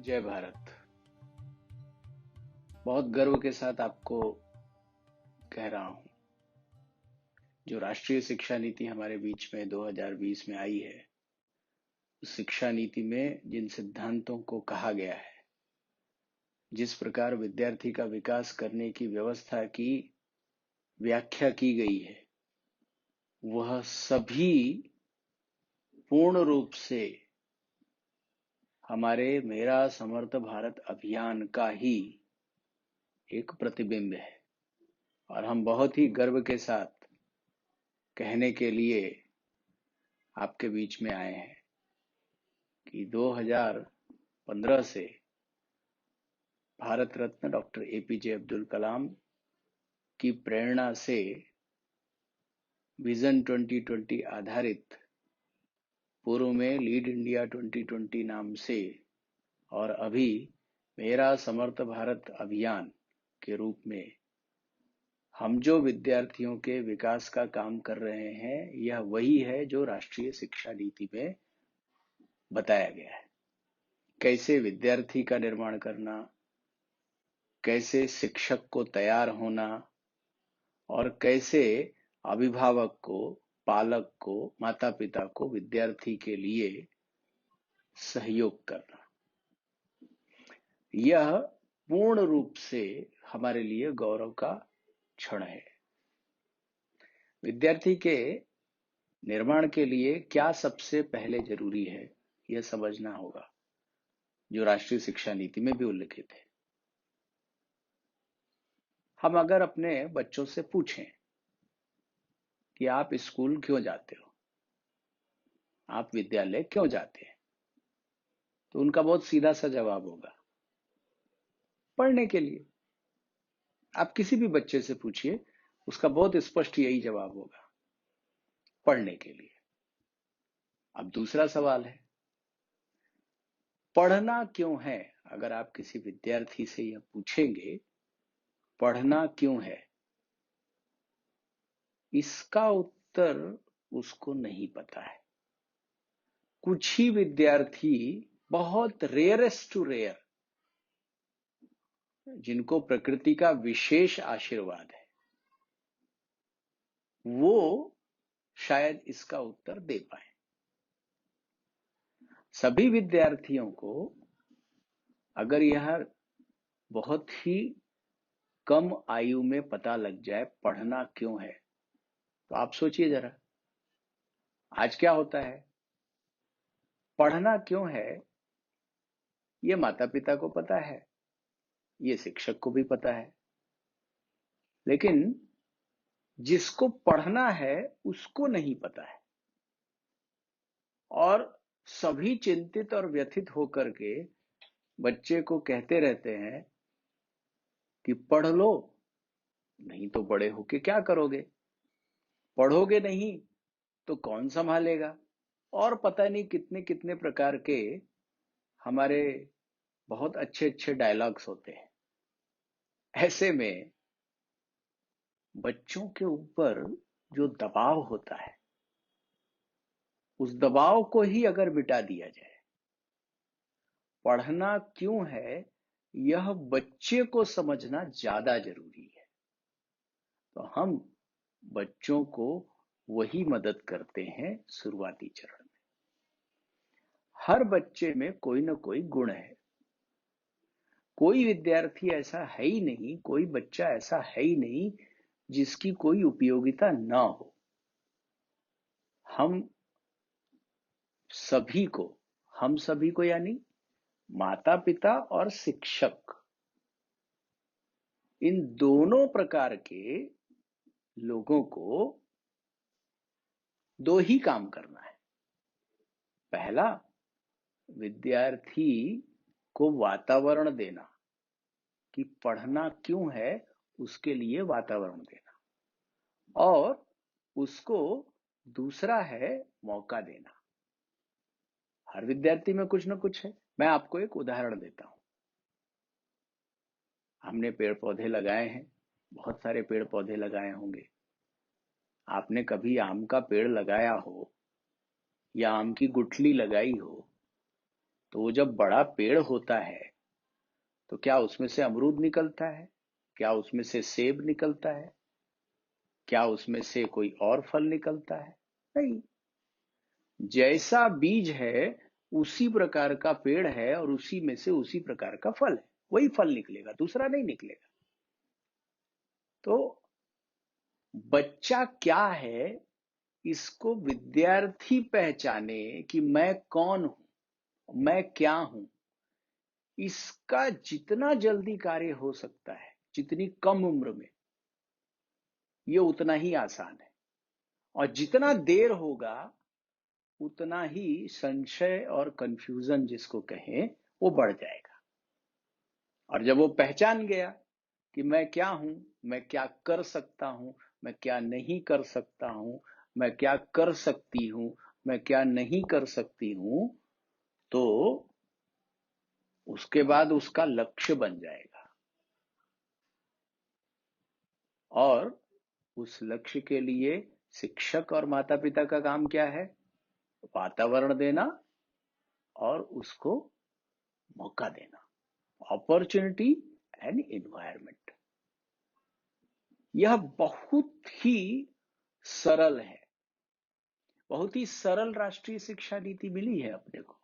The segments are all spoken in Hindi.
जय भारत। बहुत गर्व के साथ आपको कह रहा हूं, जो राष्ट्रीय शिक्षा नीति हमारे बीच में 2020 में आई है, उस शिक्षा नीति में जिन सिद्धांतों को कहा गया है, जिस प्रकार विद्यार्थी का विकास करने की व्यवस्था की व्याख्या की गई है, वह सभी पूर्ण रूप से हमारे मेरा समर्थ भारत अभियान का ही एक प्रतिबिंब है। और हम बहुत ही गर्व के साथ कहने के लिए आपके बीच में आए हैं कि 2015 से भारत रत्न डॉक्टर एपीजे अब्दुल कलाम की प्रेरणा से विजन 2020 आधारित पूर्व में लीड इंडिया 2020 नाम से और अभी मेरा समर्थ भारत अभियान के रूप में हम जो विद्यार्थियों के विकास का काम कर रहे हैं, यह वही है जो राष्ट्रीय शिक्षा नीति में बताया गया है। कैसे विद्यार्थी का निर्माण करना, कैसे शिक्षक को तैयार होना और कैसे अभिभावक को, पालक को, माता पिता को विद्यार्थी के लिए सहयोग करना, यह पूर्ण रूप से हमारे लिए गौरव का क्षण है। विद्यार्थी के निर्माण के लिए क्या सबसे पहले जरूरी है, यह समझना होगा, जो राष्ट्रीय शिक्षा नीति में भी उल्लिखित है। हम अगर अपने बच्चों से पूछें कि आप स्कूल क्यों जाते हो, आप विद्यालय क्यों जाते हैं, तो उनका बहुत सीधा सा जवाब होगा, पढ़ने के लिए। आप किसी भी बच्चे से पूछिए, उसका बहुत स्पष्ट यही जवाब होगा, पढ़ने के लिए। अब दूसरा सवाल है, पढ़ना क्यों है? अगर आप किसी विद्यार्थी से यह पूछेंगे, पढ़ना क्यों है, इसका उत्तर उसको नहीं पता है। कुछ ही विद्यार्थी, बहुत रेयरेस्ट टू रेयर, जिनको प्रकृति का विशेष आशीर्वाद है, वो शायद इसका उत्तर दे पाए। सभी विद्यार्थियों को अगर यह बहुत ही कम आयु में पता लग जाए पढ़ना क्यों है, तो आप सोचिए जरा, आज क्या होता है? पढ़ना क्यों है ये माता पिता को पता है, ये शिक्षक को भी पता है, लेकिन जिसको पढ़ना है उसको नहीं पता है। और सभी चिंतित और व्यथित होकर के बच्चे को कहते रहते हैं कि पढ़ लो, नहीं तो बड़े होके क्या करोगे, पढ़ोगे नहीं तो कौन संभालेगा, और पता नहीं कितने कितने प्रकार के हमारे बहुत अच्छे अच्छे डायलॉग्स होते हैं। ऐसे में बच्चों के ऊपर जो दबाव होता है, उस दबाव को ही अगर मिटा दिया जाए, पढ़ना क्यों है यह बच्चे को समझना ज्यादा जरूरी है, तो हम बच्चों को वही मदद करते हैं शुरुआती चरण में। हर बच्चे में कोई ना कोई गुण है। कोई विद्यार्थी ऐसा है ही नहीं, कोई बच्चा ऐसा है ही नहीं जिसकी कोई उपयोगिता ना हो। हम सभी को यानी माता पिता और शिक्षक, इन दोनों प्रकार के लोगों को दो ही काम करना है। पहला, विद्यार्थी को वातावरण देना, कि पढ़ना क्यों है उसके लिए वातावरण देना, और उसको दूसरा है मौका देना। हर विद्यार्थी में कुछ ना कुछ है। मैं आपको एक उदाहरण देता हूं। हमने पेड़ पौधे लगाए हैं, बहुत सारे पेड़ पौधे लगाए होंगे। आपने कभी आम का पेड़ लगाया हो या आम की गुठली लगाई हो, तो वो जब बड़ा पेड़ होता है तो क्या उसमें से अमरूद निकलता है? क्या उसमें से सेब निकलता है? क्या उसमें से कोई और फल निकलता है? नहीं। जैसा बीज है उसी प्रकार का पेड़ है और उसी में से उसी प्रकार का फल है, वही फल निकलेगा, दूसरा नहीं निकलेगा। तो बच्चा क्या है, इसको विद्यार्थी पहचाने कि मैं कौन हूं, मैं क्या हूं, इसका जितना जल्दी कार्य हो सकता है, जितनी कम उम्र में, ये उतना ही आसान है। और जितना देर होगा उतना ही संशय और कंफ्यूजन जिसको कहें वो बढ़ जाएगा। और जब वो पहचान गया कि मैं क्या हूं, मैं क्या कर सकता हूं, मैं क्या नहीं कर सकता हूं, मैं क्या कर सकती हूं, मैं क्या नहीं कर सकती हूं, तो उसके बाद उसका लक्ष्य बन जाएगा। और उस लक्ष्य के लिए शिक्षक और माता पिता का काम क्या है? वातावरण देना और उसको मौका देना, अपॉर्चुनिटी एंड एनवायरनमेंट। यह बहुत ही सरल है, बहुत ही सरल राष्ट्रीय शिक्षा नीति मिली है अपने को।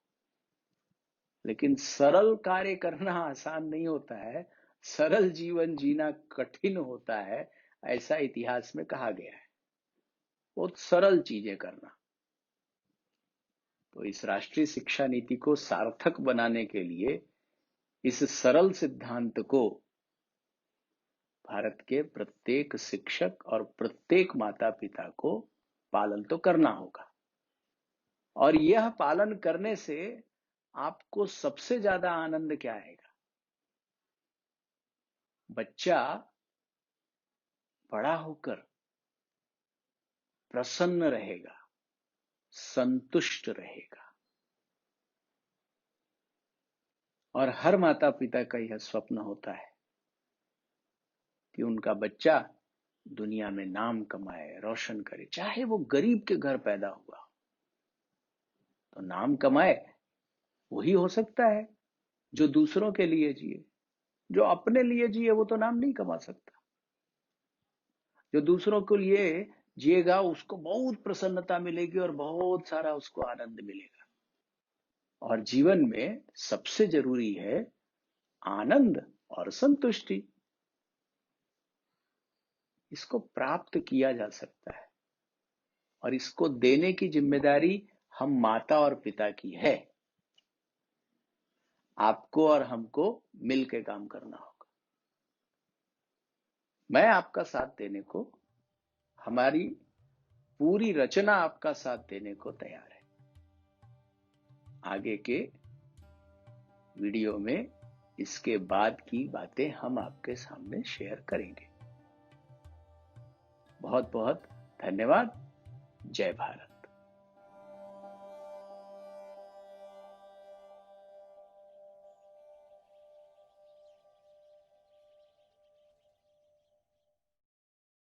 लेकिन सरल कार्य करना आसान नहीं होता है, सरल जीवन जीना कठिन होता है, ऐसा इतिहास में कहा गया है। बहुत सरल चीजें करना। तो इस राष्ट्रीय शिक्षा नीति को सार्थक बनाने के लिए इस सरल सिद्धांत को भारत के प्रत्येक शिक्षक और प्रत्येक माता पिता को पालन तो करना होगा। और यह पालन करने से आपको सबसे ज्यादा आनंद क्या आएगा? बच्चा बड़ा होकर प्रसन्न रहेगा, संतुष्ट रहेगा। और हर माता पिता का यह स्वप्न होता है कि उनका बच्चा दुनिया में नाम कमाए, रोशन करे, चाहे वो गरीब के घर पैदा हुआ। तो नाम कमाए वही हो सकता है जो दूसरों के लिए जिए। जो अपने लिए जिए वो तो नाम नहीं कमा सकता। जो दूसरों के लिए जिएगा उसको बहुत प्रसन्नता मिलेगी और बहुत सारा उसको आनंद मिलेगा। और जीवन में सबसे जरूरी है आनंद और संतुष्टि। इसको प्राप्त किया जा सकता है और इसको देने की जिम्मेदारी हम माता और पिता की है। आपको और हमको मिलकर काम करना होगा। मैं आपका साथ देने को, हमारी पूरी रचना आपका साथ देने को तैयार है। आगे के वीडियो में इसके बाद की बातें हम आपके सामने शेयर करेंगे। बहुत बहुत धन्यवाद। जय भारत।